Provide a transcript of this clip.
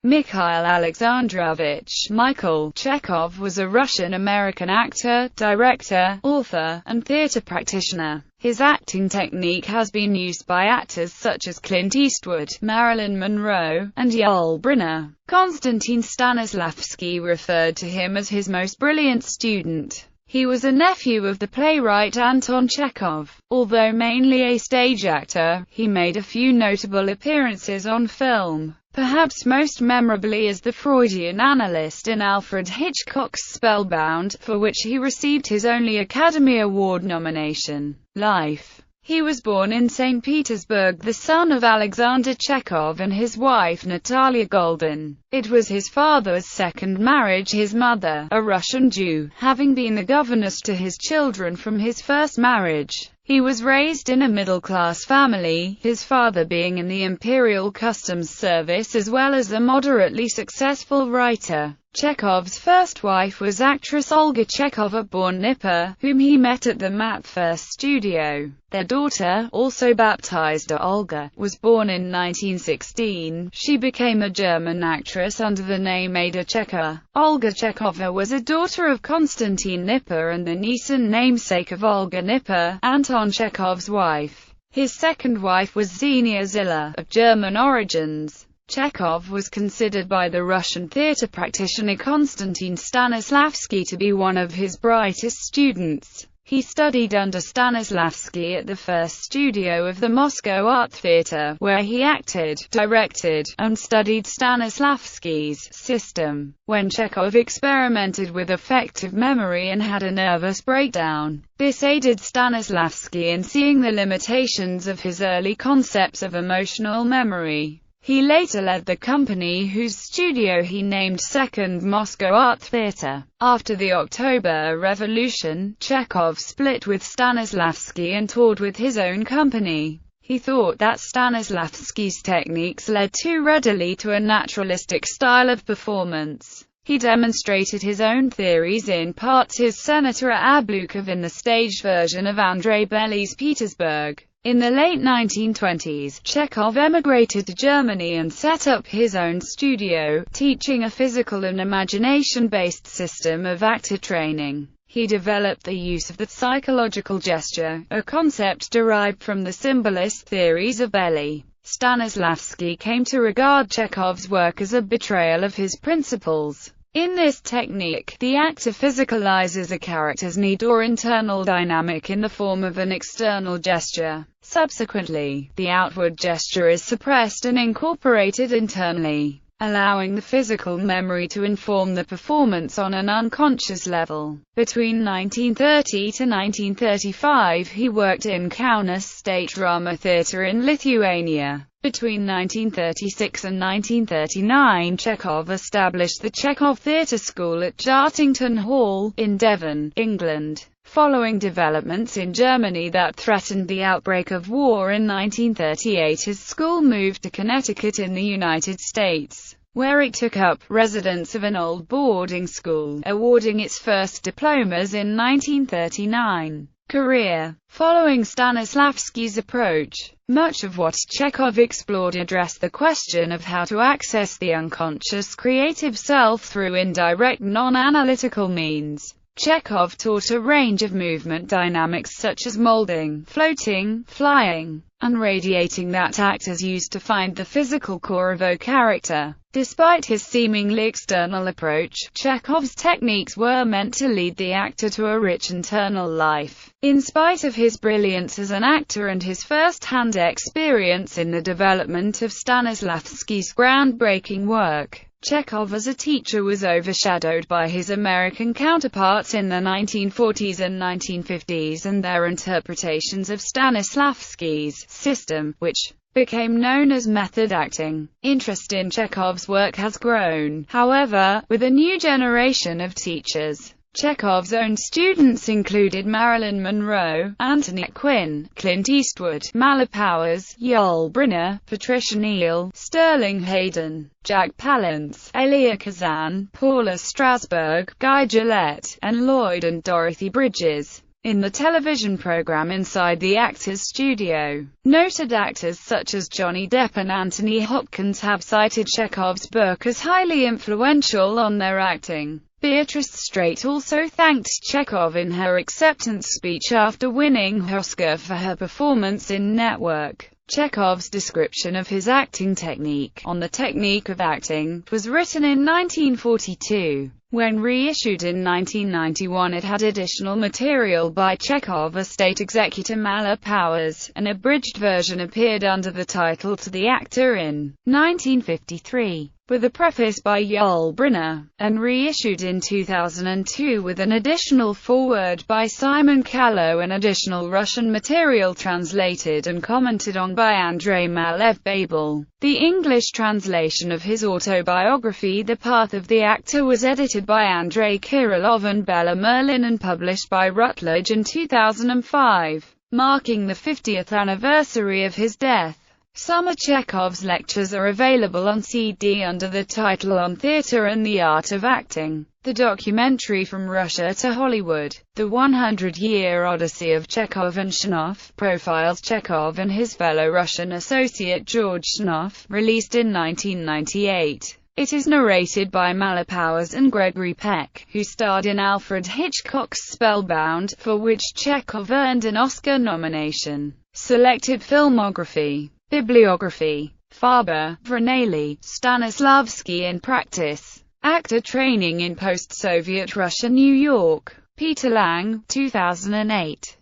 Mikhail Alexandrovich Michael Chekhov was a Russian-American actor, director, author, and theater practitioner. His acting technique has been used by actors such as Clint Eastwood, Marilyn Monroe, and Yul Brynner. Konstantin Stanislavski referred to him as his most brilliant student. He was a nephew of the playwright Anton Chekhov. Although mainly a stage actor, he made a few notable appearances on film, perhaps most memorably as the Freudian analyst in Alfred Hitchcock's Spellbound, for which he received his only Academy Award nomination. Life. He was born in St. Petersburg, the son of Alexander Chekhov and his wife Natalia Goldin. It was his father's second marriage, his mother, a Russian Jew, having been the governess to his children from his first marriage. He was raised in a middle-class family, his father being in the Imperial Customs Service as well as a moderately successful writer. Chekhov's first wife was actress Olga Chekhova, born Nipper, whom he met at the Matfirst studio. Their daughter, also baptized Olga, was born in 1916. She became a German actress under the name Ada Chekhova. Olga Chekhova was a daughter of Konstantin Nipper and the niece and namesake of Olga Nipper, Anton Chekhov's wife. His second wife was Xenia Ziller, of German origins. Chekhov was considered by the Russian theater practitioner Konstantin Stanislavski to be one of his brightest students. He studied under Stanislavski at the first studio of the Moscow Art Theatre, where he acted, directed, and studied Stanislavski's system. When Chekhov experimented with effective memory and had a nervous breakdown, this aided Stanislavski in seeing the limitations of his early concepts of emotional memory. He later led the company whose studio he named Second Moscow Art Theatre. After the October Revolution, Chekhov split with Stanislavski and toured with his own company. He thought that Stanislavski's techniques led too readily to a naturalistic style of performance. He demonstrated his own theories in parts his Senator Ablukov in the staged version of Andrei Bely's Petersburg. In the late 1920s, Chekhov emigrated to Germany and set up his own studio, teaching a physical and imagination-based system of actor training. He developed the use of the psychological gesture, a concept derived from the symbolist theories of Bely. Stanislavski came to regard Chekhov's work as a betrayal of his principles. In this technique, the actor physicalizes a character's need or internal dynamic in the form of an external gesture. Subsequently, the outward gesture is suppressed and incorporated internally, allowing the physical memory to inform the performance on an unconscious level. Between 1930 to 1935, he worked in Kaunas State Drama Theatre in Lithuania. Between 1936 and 1939, Chekhov established the Chekhov Theatre School at Jartington Hall, in Devon, England. Following developments in Germany that threatened the outbreak of war in 1938, his school moved to Connecticut in the United States, where it took up residence of an old boarding school, awarding its first diplomas in 1939. Career. Following Stanislavski's approach, much of what Chekhov explored addressed the question of how to access the unconscious creative self through indirect non-analytical means. Chekhov taught a range of movement dynamics such as molding, floating, flying, and radiating that actors used to find the physical core of a character. Despite his seemingly external approach, Chekhov's techniques were meant to lead the actor to a rich internal life. In spite of his brilliance as an actor and his first-hand experience in the development of Stanislavski's groundbreaking work, Chekhov as a teacher was overshadowed by his American counterparts in the 1940s and 1950s and their interpretations of Stanislavski's system, which became known as method acting. Interest in Chekhov's work has grown, however, with a new generation of teachers. Chekhov's own students included Marilyn Monroe, Anthony Quinn, Clint Eastwood, Mala Powers, Yul Brynner, Patricia Neal, Sterling Hayden, Jack Palance, Elia Kazan, Paula Strasberg, Guy Gillette, and Lloyd and Dorothy Bridges. in the television program Inside the Actors Studio. Noted actors such as Johnny Depp and Anthony Hopkins have cited Chekhov's book as highly influential on their acting. Beatrice Straight also thanked Chekhov in her acceptance speech after winning her Oscar for her performance in Network. Chekhov's description of his acting technique, On the Technique of Acting, was written in 1942. When reissued in 1991 it had additional material by Chekhov, a state executor Mala Powers. An abridged version appeared under the title To the Actor in 1953, with a preface by Yul Brynner, and reissued in 2002 with an additional foreword by Simon Callow and additional Russian material translated and commented on by Andrei Malev-Babel. The English translation of his autobiography The Path of the Actor was edited by Andrei Kirillov and Bella Merlin and published by Routledge in 2005, marking the 50th anniversary of his death. Some of Chekhov's lectures are available on CD under the title On Theatre and the Art of Acting. The documentary From Russia to Hollywood, The 100-Year Odyssey of Chekhov and Shanoff, profiles Chekhov and his fellow Russian associate George Shanoff, released in 1998. It is narrated by Mala Powers and Gregory Peck, who starred in Alfred Hitchcock's Spellbound, for which Chekhov earned an Oscar nomination. Selected filmography. Bibliography. Farber, Vranely, Stanislavski in Practice. Actor Training in Post-Soviet Russia, New York. Peter Lang, 2008.